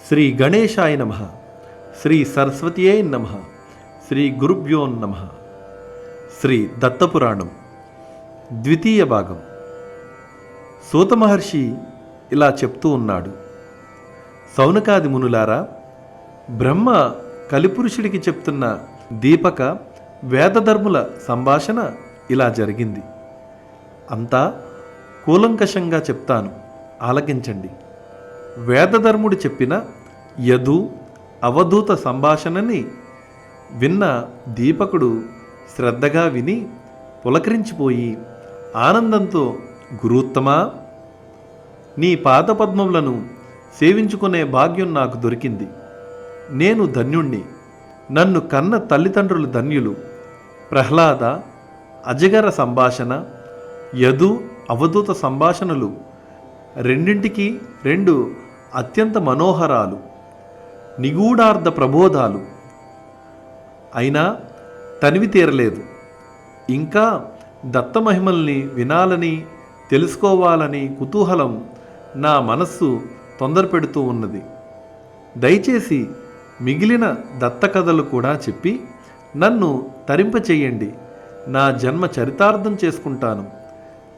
శ్రీ గణేశాయ నమః. శ్రీ సరస్వత్యై నమః. శ్రీ గురుభ్యో నమః. శ్రీ దత్తపురాణం ద్వితీయ భాగం. సూత మహర్షి ఇలా చెప్తూ ఉన్నాడు. సౌనకాది మునులారా, బ్రహ్మ కలిపురుషుడికి చెప్తున్న దీపక వేదధర్ముల సంభాషణ ఇలా జరిగింది. అంతా కూలంకషంగా చెప్తాను, ఆలకించండి. వేదధర్ముడు చెప్పిన యదు అవధూత సంభాషణని విన్న దీపకుడు శ్రద్ధగా విని పులకరించిపోయి ఆనందంతో, గురుత్తమా, నీ పాదపద్మములను సేవించుకునే భాగ్యం నాకు దొరికింది. నేను ధన్యుణ్ణి. నన్ను కన్న తల్లిదండ్రులు ధన్యులు. ప్రహ్లాద అజగర సంభాషణ, యదు అవధూత సంభాషణలు రెండింటికి రెండు అత్యంత మనోహరాలు, నిగూఢార్థ ప్రబోధాలు. అయినా తనివి తీరలేదు. ఇంకా దత్తమహిమల్ని వినాలని, తెలుసుకోవాలని కుతూహలం నా మనస్సు తొందర పెడుతూ ఉన్నది. దయచేసి మిగిలిన దత్త కథలు కూడా చెప్పి నన్ను తరింపచేయండి. నా జన్మ చరితార్థం చేసుకుంటాను.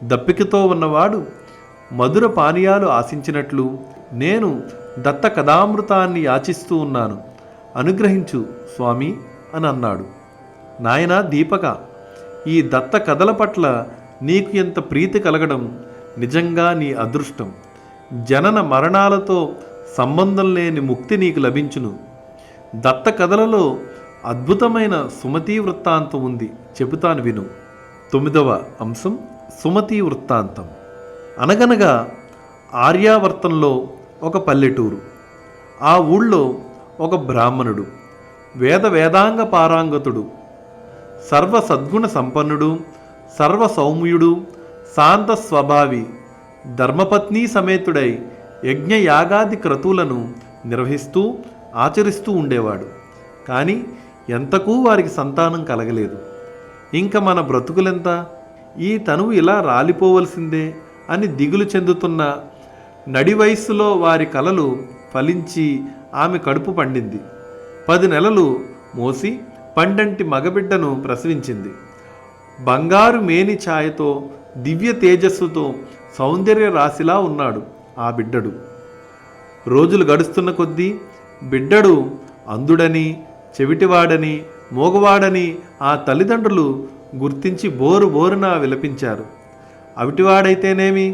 దప్పికతో ఉన్నవాడు మధుర పానీయాలు ఆశించినట్లు నేను దత్త కథామృతాన్ని యాచిస్తూ ఉన్నాను. అనుగ్రహించు స్వామి అని అన్నాడు. నాయనా దీపక, ఈ దత్త కథల పట్ల నీకు ఎంత ప్రీతి కలగడం నిజంగా నీ అదృష్టం. జనన మరణాలతో సంబంధం లేని ముక్తి నీకు లభించును. దత్త కథలలో అద్భుతమైన సుమతీ వృత్తాంతం ఉంది, చెబుతాను విను. 9వ అంశం సుమతీ వృత్తాంతం. అనగనగా ఆర్యావర్తంలో ఒక పల్లెటూరు. ఆ ఊళ్ళో ఒక బ్రాహ్మణుడు, వేదాంగ పారాంగతుడు, సర్వ సద్గుణ సంపన్నుడు, సర్వ సౌమ్యుడు, శాంత స్వభావి, ధర్మపత్నీ సమేతుడై యజ్ఞయాగాది క్రతువులను నిర్వహిస్తూ ఆచరిస్తూ ఉండేవాడు. కానీ ఎంతకూ వారికి సంతానం కలగలేదు. ఇంక మన బ్రతుకులెంత, ఈ తనువు ఇలా రాలిపోవలసిందే అని దిగులు చెందుతున్న నడి వయస్సులో వారి కలలు ఫలించి ఆమె కడుపు పండింది. 10 నెలలు మోసి పండంటి మగబిడ్డను ప్రసవించింది. బంగారు మేని ఛాయతో, దివ్య తేజస్సుతో సౌందర్య రాశిలా ఉన్నాడు ఆ బిడ్డడు. రోజులు గడుస్తున్న కొద్దీ బిడ్డడు అంధుడని, చెవిటివాడని, మోగవాడని ఆ తల్లిదండ్రులు గుర్తించి బోరున విలపించారు. అవిటివాడైతేనేమి,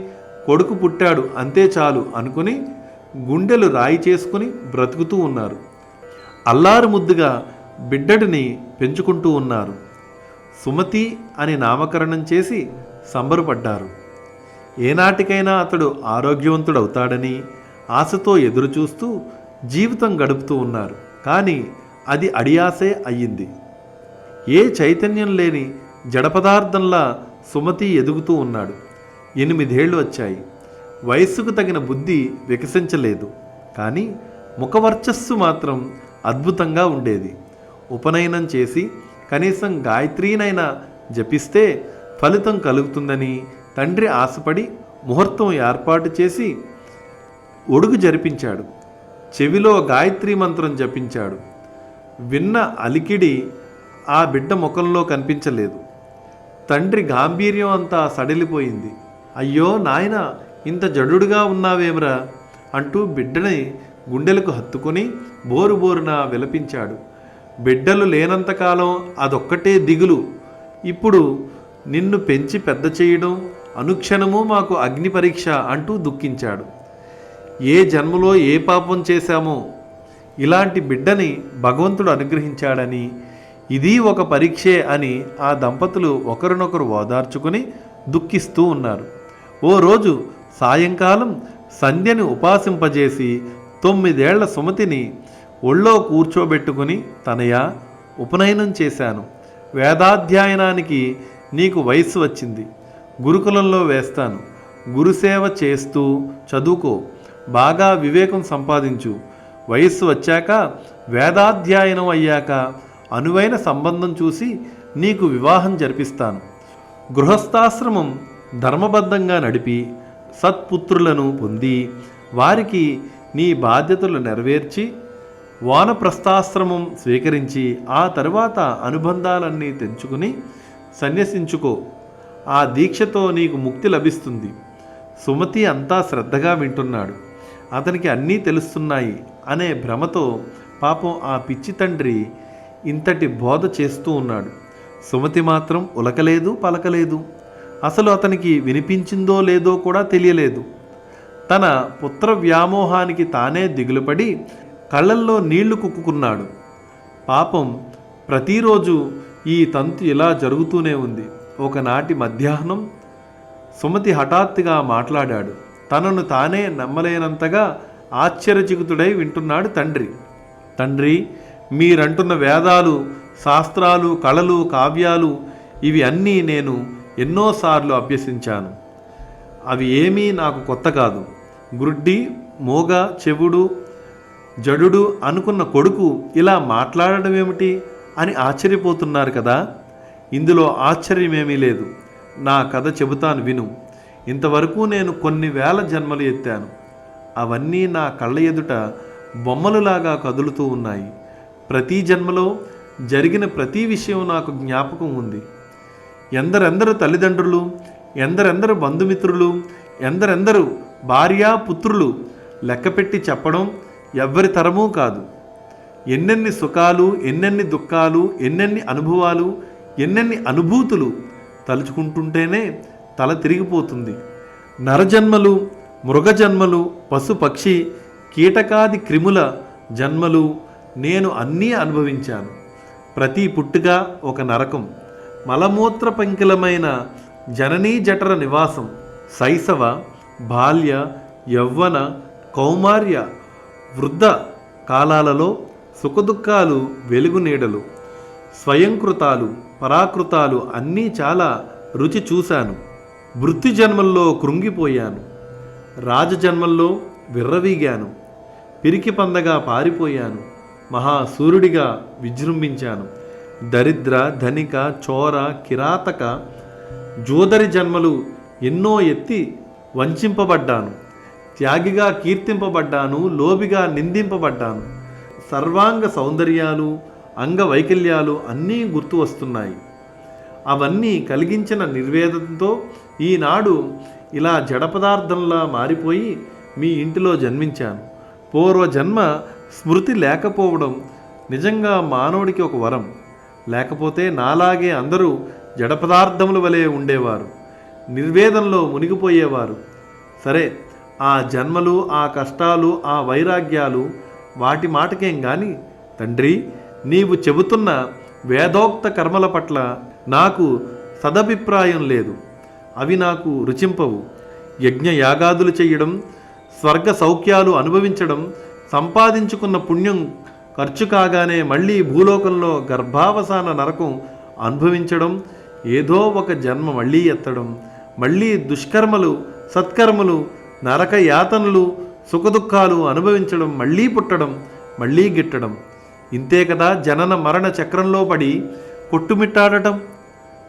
కొడుకు పుట్టాడు అంతే చాలు అనుకుని గుండెలు రాయి చేసుకుని బ్రతుకుతూ ఉన్నారు. అల్లారు ముద్దుగా బిడ్డడిని పెంచుకుంటూ ఉన్నారు. సుమతి అని నామకరణం చేసి సంబరపడ్డారు. ఏనాటికైనా అతడు ఆరోగ్యవంతుడవుతాడని ఆశతో ఎదురుచూస్తూ జీవితం గడుపుతూ ఉన్నారు. కానీ అది అడియాసే అయ్యింది. ఏ చైతన్యం లేని జడపదార్థంలా సుమతి ఎదుగుతూ ఉన్నాడు. 8 ఏళ్ళు వచ్చాయి. వయస్సుకు తగిన బుద్ధి వికసించలేదు. కానీ ముఖవర్చస్సు మాత్రం అద్భుతంగా ఉండేది. ఉపనయనం చేసి కనీసం గాయత్రీనైనా జపిస్తే ఫలితం కలుగుతుందని తండ్రి ఆశపడి ముహూర్తం ఏర్పాటు చేసి ఒడుగు జరిపించాడు. చెవిలో గాయత్రీ మంత్రం జపించాడు. విన్న అలికిడి ఆ బిడ్డ ముఖంలో కనిపించలేదు. తండ్రి గాంభీర్యం అంతా సడలిపోయింది. అయ్యో నాయన, ఇంత జడుడుగా ఉన్నావేమిరా అంటూ బిడ్డని గుండెలకు హత్తుకొని బోరున విలపించాడు. బిడ్డలు లేనంతకాలం అదొక్కటే దిగులు. ఇప్పుడు నిన్ను పెంచి పెద్ద చేయడం అనుక్షణము మాకు అగ్ని పరీక్ష అంటూ దుఃఖించాడు. ఏ జన్మలో ఏ పాపం చేశామో ఇలాంటి బిడ్డని భగవంతుడు అనుగ్రహించాడని, ఇది ఒక పరీక్షే అని ఆ దంపతులు ఒకరినొకరు ఓదార్చుకుని దుఃఖిస్తూ ఉన్నారు. ఓ రోజు సాయంకాలం సంధ్యని ఉపాసింపజేసి 9 ఏళ్ల సుమతిని ఒళ్ళో కూర్చోబెట్టుకుని, తనయా, ఉపనయనం చేశాను. వేదాధ్యయనానికి నీకు వయస్సు వచ్చింది. గురుకులంలో వేస్తాను. గురుసేవ చేస్తూ చదువుకో. బాగా వివేకం సంపాదించు. వయస్సు వచ్చాక, వేదాధ్యయనం అయ్యాక అనువైన సంబంధం చూసి నీకు వివాహం జరిపిస్తాను. గృహస్థాశ్రమం ధర్మబద్ధంగా నడిపి సత్పుత్రులను పొంది వారికి నీ బాధ్యతలు నెరవేర్చి వానప్రస్థాశ్రమం స్వీకరించి ఆ తరువాత అనుబంధాలన్నీ తెంచుకుని సన్యసించుకో. ఆ దీక్షతో నీకు ముక్తి లభిస్తుంది. సుమతి అంతా శ్రద్ధగా వింటున్నాడు. అతనికి అన్నీ తెలుస్తున్నాయి అనే భ్రమతో పాపం ఆ పిచ్చి తండ్రి ఇంతటి బోధ చేస్తూ ఉన్నాడు. సుమతి మాత్రం ఉలకలేదు, పలకలేదు. అసలు అతనికి వినిపించిందో లేదో కూడా తెలియలేదు. తన పుత్ర వ్యామోహానికి తానే దిగులుపడి కళ్ళల్లో నీళ్లు కుక్కుకున్నాడు. పాపం ప్రతిరోజు ఈ తంతు ఇలా జరుగుతూనే ఉంది. ఒకనాటి మధ్యాహ్నం సుమతి హఠాత్తుగా మాట్లాడాడు. తనను తానే నమ్మలేనంతగా ఆశ్చర్యచకితుడై వింటున్నాడు తండ్రి. తండ్రి, మీరంటున్న వేదాలు, శాస్త్రాలు, కళలు, కావ్యాలు ఇవి అన్నీ నేను ఎన్నోసార్లు అభ్యసించాను. అవి ఏమీ నాకు కొత్త కాదు. గుడ్డి, మోగ, చెవుడు, జడుడు అనుకున్న కొడుకు ఇలా మాట్లాడడం ఏమిటి అని ఆశ్చర్యపోతున్నారు కదా. ఇందులో ఆశ్చర్యమేమీ లేదు. నా కథ చెబుతాను విను. ఇంతవరకు నేను కొన్ని వేల జన్మలు ఎత్తాను. అవన్నీ నా కళ్ళ ఎదుట బొమ్మలులాగా కదులుతూ ఉన్నాయి. ప్రతి జన్మలో జరిగిన ప్రతి విషయం నాకు జ్ఞాపకం ఉంది. ఎందరెందరు తల్లిదండ్రులు, ఎందరెందరు బంధుమిత్రులు, ఎందరెందరు భార్యా పుత్రులు లెక్కపెట్టి చెప్పడం ఎవ్వరి తరమూ కాదు. ఎన్నెన్ని సుఖాలు, ఎన్నెన్ని దుఃఖాలు, ఎన్నెన్ని అనుభవాలు, ఎన్నెన్ని అనుభూతులు తలుచుకుంటుంటేనే తల తిరిగిపోతుంది. నరజన్మలు, మృగజన్మలు, పశు పక్షి, కీటకాది క్రిముల జన్మలు నేను అన్నీ అనుభవించాను. ప్రతి పుట్టుక ఒక నరకం. మలమూత్ర పంకిలమైన జననీ జఠర నివాసం. శైశవ, బాల్య, యవ్వన, కౌమార్య, వృద్ధ కాలాలలో సుఖదుఖాలు వెలుగు నీడలు. స్వయంకృతాలు, పరాకృతాలు అన్నీ చాలా రుచి చూశాను. వృత్తి జన్మల్లో కృంగిపోయాను. రాజజన్మల్లో విర్రవీగాను. పిరికి పందగా పారిపోయాను. మహాసూర్యుడిగా విజృంభించాను. దరిద్ర, ధనిక, చోర, కిరాతక, జోదరి జన్మలు ఎన్నో ఎత్తి వంచింపబడ్డాను. త్యాగిగా కీర్తింపబడ్డాను. లోబిగా నిందింపబడ్డాను. సర్వాంగ సౌందర్యాలు, అంగవైకల్యాలు అన్నీ గుర్తు వస్తున్నాయి. అవన్నీ కలిగించిన నిర్వేదంతో ఈనాడు ఇలా జడపదార్థంలా మారిపోయి మీ ఇంటిలో జన్మించాను. పూర్వజన్మ స్మృతి లేకపోవడం నిజంగా మానవుడికి ఒక వరం. లేకపోతే నాలాగే అందరూ జడపదార్థముల వలె ఉండేవారు, నిర్వేదంలో మునిగిపోయేవారు. సరే, ఆ జన్మలు, ఆ కష్టాలు, ఆ వైరాగ్యాలు వాటి మాటకేం గాని తండ్రి, నీవు చెబుతున్న వేదోక్త కర్మల పట్ల నాకు సదభిప్రాయం లేదు. అవి నాకు రుచింపవు. యజ్ఞయాగాదులు చెయ్యడం, స్వర్గ సౌఖ్యాలు అనుభవించడం, సంపాదించుకున్న పుణ్యం ఖర్చు కాగానే మళ్ళీ భూలోకంలో గర్భావసాన నరకం అనుభవించడం, ఏదో ఒక జన్మ మళ్ళీ ఎత్తడం, మళ్ళీ దుష్కర్మలు, సత్కర్మలు, నరక యాతనలు, సుఖదుఖాలు అనుభవించడం, మళ్ళీ పుట్టడం, మళ్ళీ గిట్టడం. ఇంతే కదా జనన మరణ చక్రంలో పడి కొట్టుమిట్టాడటం.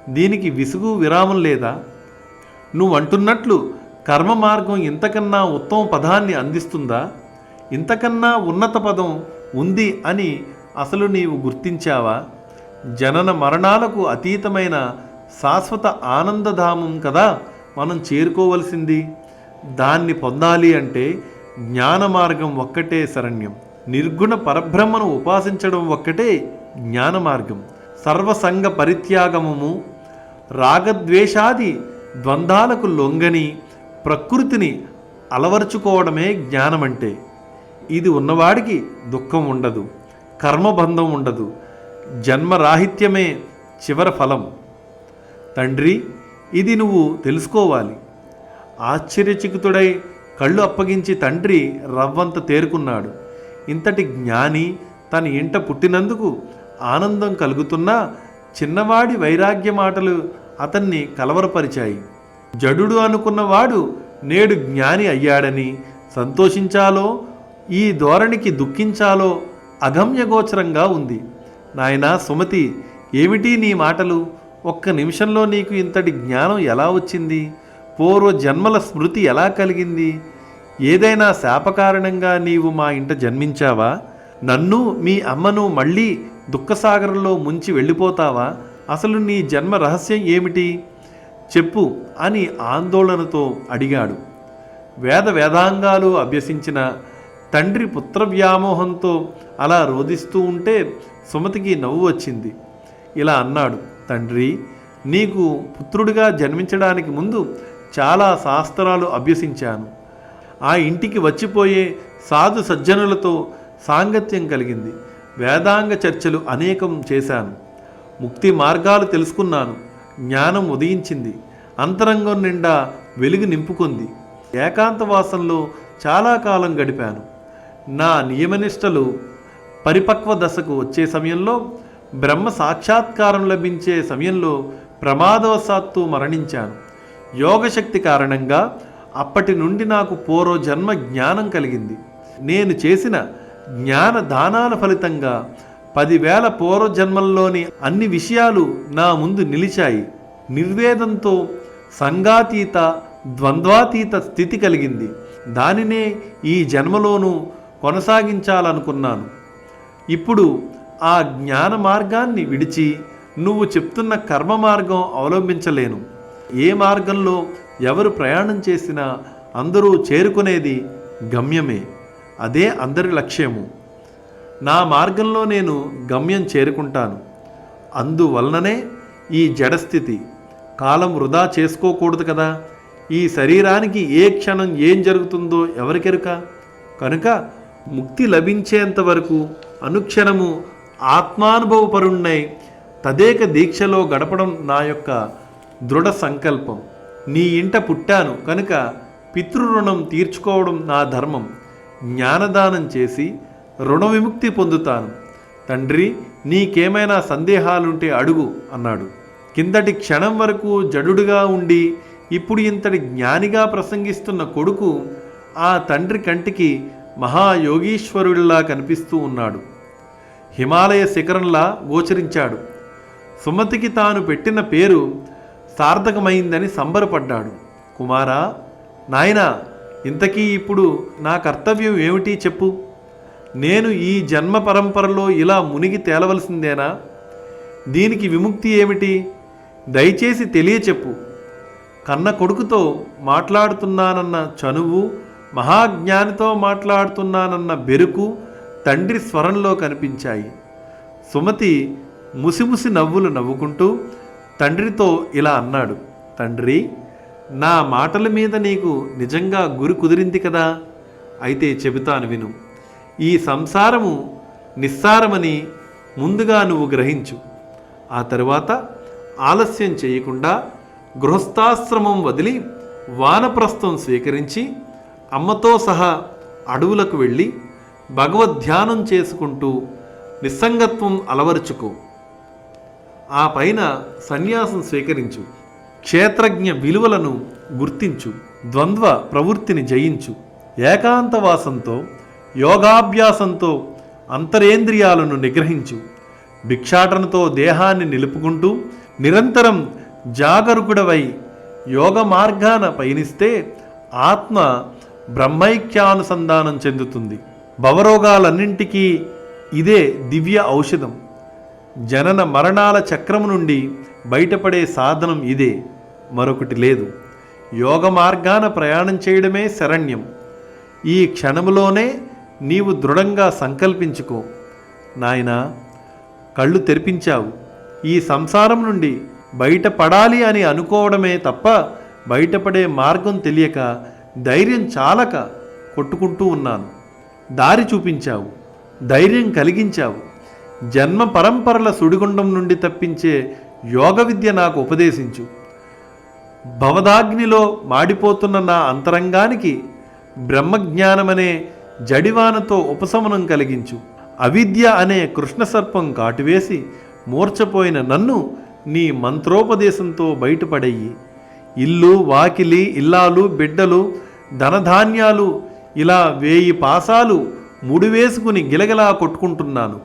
దీనికి విసుగు విరామం లేదా? నువ్వంటున్నట్లు కర్మ మార్గం ఇంతకన్నా ఉత్తమ పదాన్ని అందిస్తుందా? ఇంతకన్నా ఉన్నత పదం ఉంది అని అసలు నీవు గుర్తించావా? జనన మరణాలకు అతీతమైన శాశ్వత ఆనందధామం కదా మనం చేరుకోవలసింది. దాన్ని పొందాలి అంటే జ్ఞాన మార్గం ఒక్కటే శరణ్యం. నిర్గుణ పరబ్రహ్మను ఉపాసించడం ఒక్కటే జ్ఞాన మార్గం. సర్వసంగ పరిత్యాగమము, రాగద్వేషాది ద్వంద్వాలకు లొంగని ప్రకృతిని అలవర్చుకోవడమే జ్ఞానమంటే. ఇది ఉన్నవాడికి దుఃఖం ఉండదు, కర్మబంధం ఉండదు, జన్మరాహిత్యమే చివరి ఫలం. తండ్రి, ఇది నువ్వు తెలుసుకోవాలి. ఆశ్చర్యచకితుడై కళ్ళు అప్పగించి తండ్రి రవ్వంత తేరుకున్నాడు. ఇంతటి జ్ఞాని తన ఇంట పుట్టినందుకు ఆనందం కలుగుతున్నా చిన్నవాడి వైరాగ్య మాటలు అతన్ని కలవరపరిచాయి. జడుడు అనుకున్నవాడు నేడు జ్ఞాని అయ్యాడని సంతోషించాలో ఈ ధోరణికి దుఃఖించాలో అగమ్యగోచరంగా ఉంది. నాయనా సుమతి, ఏమిటి నీ మాటలు? ఒక్క నిమిషంలో నీకు ఇంతటి జ్ఞానం ఎలా వచ్చింది? పూర్వ జన్మల స్మృతి ఎలా కలిగింది? ఏదైనా శాపకారణంగా నీవు మా ఇంట జన్మించావా? నన్ను మీ అమ్మను మళ్ళీ దుఃఖసాగరంలో ముంచి వెళ్ళిపోతావా? అసలు నీ జన్మ రహస్యం ఏమిటి చెప్పు అని ఆందోళనతో అడిగాడు. వేదాంగాలు అభ్యసించిన తండ్రి పుత్ర వ్యామోహంతో అలా రోదిస్తూ ఉంటే సుమతికి నవ్వు వచ్చింది. ఇలా అన్నాడు, తండ్రి, నీకు పుత్రుడిగా జన్మించడానికి ముందు చాలా శాస్త్రాలు అభ్యసించాను. ఆ ఇంటికి వచ్చిపోయే సాధు సజ్జనులతో సాంగత్యం కలిగింది. వేదాంగ చర్చలు అనేకం చేశాను. ముక్తి మార్గాలు తెలుసుకున్నాను. జ్ఞానం ఉదయించింది. అంతరంగం నిండా వెలుగు నింపుకుంది. ఏకాంతవాసంలో చాలా కాలం గడిపాను. నా నియమనిష్టలు పరిపక్వ దశకు వచ్చే సమయంలో, బ్రహ్మ సాక్షాత్కారం లభించే సమయంలో ప్రమాదవశాత్తు మరణించాను. యోగశక్తి కారణంగా అప్పటి నుండి నాకు పూర్వజన్మ జ్ఞానం కలిగింది. నేను చేసిన జ్ఞాన దానాల ఫలితంగా 10,000 పూర్వజన్మల్లోని అన్ని విషయాలు నా ముందు నిలిచాయి. నిర్వేదంతో సంగాతీత ద్వంద్వాతీత స్థితి కలిగింది. దానినే ఈ జన్మలోనూ కొనసాగించాలనుకున్నాను. ఇప్పుడు ఆ జ్ఞాన మార్గాన్ని విడిచి నువ్వు చెప్తున్న కర్మ మార్గం అవలంబించలేను. ఏ మార్గంలో ఎవరు ప్రయాణం చేసినా అందరూ చేరుకునేది గమ్యమే. అదే అందరి లక్ష్యము. నా మార్గంలో నేను గమ్యం చేరుకుంటాను. అందువలననే ఈ జడస్థితి. కాలం వృధా చేసుకోకూడదు కదా. ఈ శరీరానికి ఏ క్షణం ఏం జరుగుతుందో ఎవరికెరుక. కనుక ముక్తి లభించేంత వరకు అనుక్షణము ఆత్మానుభవపరుణ్ణై తదేక దీక్షలో గడపడం నా యొక్క దృఢ సంకల్పం. నీ ఇంట పుట్టాను కనుక పితృరుణం తీర్చుకోవడం నా ధర్మం. జ్ఞానదానం చేసి రుణ విముక్తి పొందుతాను. తండ్రి, నీకేమైనా సందేహాలుంటే అడుగు అన్నాడు. కిందటి క్షణం వరకు జడుడుగా ఉండి ఇప్పుడు ఇంతటి జ్ఞానిగా ప్రసంగిస్తున్న కొడుకు ఆ తండ్రి కంటికి మహాయోగీశ్వరుడిలా కనిపిస్తూ ఉన్నాడు. హిమాలయ శిఖరంలా గోచరించాడు. సుమతికి తాను పెట్టిన పేరు సార్థకమైందని సంబరపడ్డాడు. కుమారా, నాయనా, ఇంతకీ ఇప్పుడు నా కర్తవ్యం ఏమిటి చెప్పు. నేను ఈ జన్మ పరంపరలో ఇలా మునిగి తేలవలసిందేనా? దీనికి విముక్తి ఏమిటి? దయచేసి తెలియచెప్పు. కన్న కొడుకుతో మాట్లాడుతున్నానన్న చనువు, మహాజ్ఞానితో మాట్లాడుతున్నానన్న బెరుకు తండ్రి స్వరంలో కనిపించాయి. సుమతి ముసిముసి నవ్వులు నవ్వుకుంటూ తండ్రితో ఇలా అన్నాడు, తండ్రి, నా మాటల మీద నీకు నిజంగా గురి కుదిరింది కదా. అయితే చెబుతాను విను. ఈ సంసారము నిస్సారమని ముందుగా నువ్వు గ్రహించు. ఆ తరువాత ఆలస్యం చేయకుండా గృహస్థాశ్రమం వదిలి వానప్రస్థం స్వీకరించి అమ్మతో సహా అడవులకు వెళ్ళి భగవద్ధ్యానం చేసుకుంటూ నిస్సంగత్వం అలవరుచుకో. ఆ పైన సన్యాసం స్వీకరించు. క్షేత్రజ్ఞ విలువలను గుర్తించు. ద్వంద్వ ప్రవృత్తిని జయించు. ఏకాంతవాసంతో యోగాభ్యాసంతో అంతరేంద్రియాలను నిగ్రహించు. భిక్షాటనతో దేహాన్ని నిలుపుకుంటూ నిరంతరం జాగరూకుడవై యోగ మార్గాన పయనిస్తే ఆత్మ బ్రహ్మైక్యానుసంధానం చెందుతుంది. భవరోగాలన్నింటికీ ఇదే దివ్య ఔషధం. జనన మరణాల చక్రము నుండి బయటపడే సాధనం ఇదే, మరొకటి లేదు. యోగ మార్గాన ప్రయాణం చేయడమే శరణ్యం. ఈ క్షణములోనే నీవు దృఢంగా సంకల్పించుకో. నాయనా, కళ్ళు తెరిపించావు. ఈ సంసారం నుండి బయటపడాలి అని అనుకోవడమే తప్ప బయటపడే మార్గం తెలియక ధైర్యం చాలక కొట్టుకుంటూ ఉన్నాను. దారి చూపించావు, ధైర్యం కలిగించావు. జన్మ పరంపరల సుడిగుండం నుండి తప్పించే యోగ విద్య నాకు ఉపదేశించు. భవదాగ్నిలో మాడిపోతున్న నా అంతరంగానికి బ్రహ్మజ్ఞానమనే జడివానతో ఉపశమనం కలిగించు. అవిద్య అనే కృష్ణసర్పం కాటువేసి మూర్చపోయిన నన్ను నీ మంత్రోపదేశంతో బయటపడేయి. ఇల్లు, వాకిలి, ఇల్లాలు, బిడ్డలు, ధనధాన్యాలు ఇలా 1000 పాసాలు ముడివేసుకుని గిలగిలా కొట్టుకుంటున్నాను.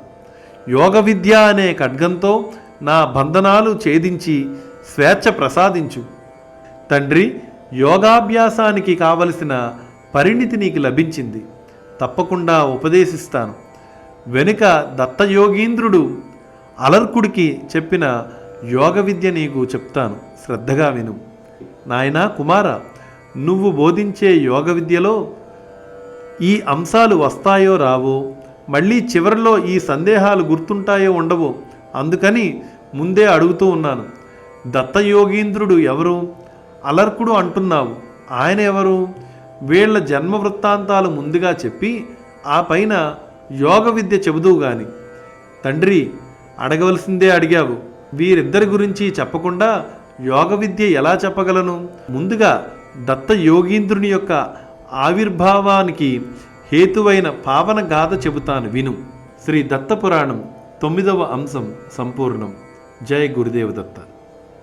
యోగ విద్య అనే ఖడ్గంతో నా బంధనాలు ఛేదించి స్వేచ్ఛ ప్రసాదించు. తండ్రి, యోగాభ్యాసానికి కావలసిన పరిణితి నీకు లభించింది. తప్పకుండా ఉపదేశిస్తాను. వెనుక దత్తయోగీంద్రుడు అలర్కుడికి చెప్పిన యోగ విద్య నీకు చెప్తాను, శ్రద్ధగా విను. నాయనా కుమార, నువ్వు బోధించే యోగ విద్యలో ఈ అంశాలు వస్తాయో రావో, మళ్ళీ చివరిలో ఈ సందేహాలు గుర్తుంటాయో ఉండవో, అందుకని ముందే అడుగుతూ ఉన్నాను. దత్తయోగీంద్రుడు ఎవరు? అలర్కుడు అంటున్నావు, ఆయన ఎవరు? వీళ్ల జన్మ వృత్తాంతాలు ముందుగా చెప్పి ఆ పైన యోగ విద్య చెబుదువు గాని. తండ్రి, అడగవలసిందే అడిగావు. వీరిద్దరి గురించి చెప్పకుండా యోగ విద్య ఎలా చెప్పగలను? ముందుగా దత్త యోగీంద్రుని యొక్క ఆవిర్భావానికి హేతువైన పావన గాథ చెబుతాను, విను. శ్రీ దత్త పురాణం 9వ అంశం సంపూర్ణం. జై గురుదేవ దత్త.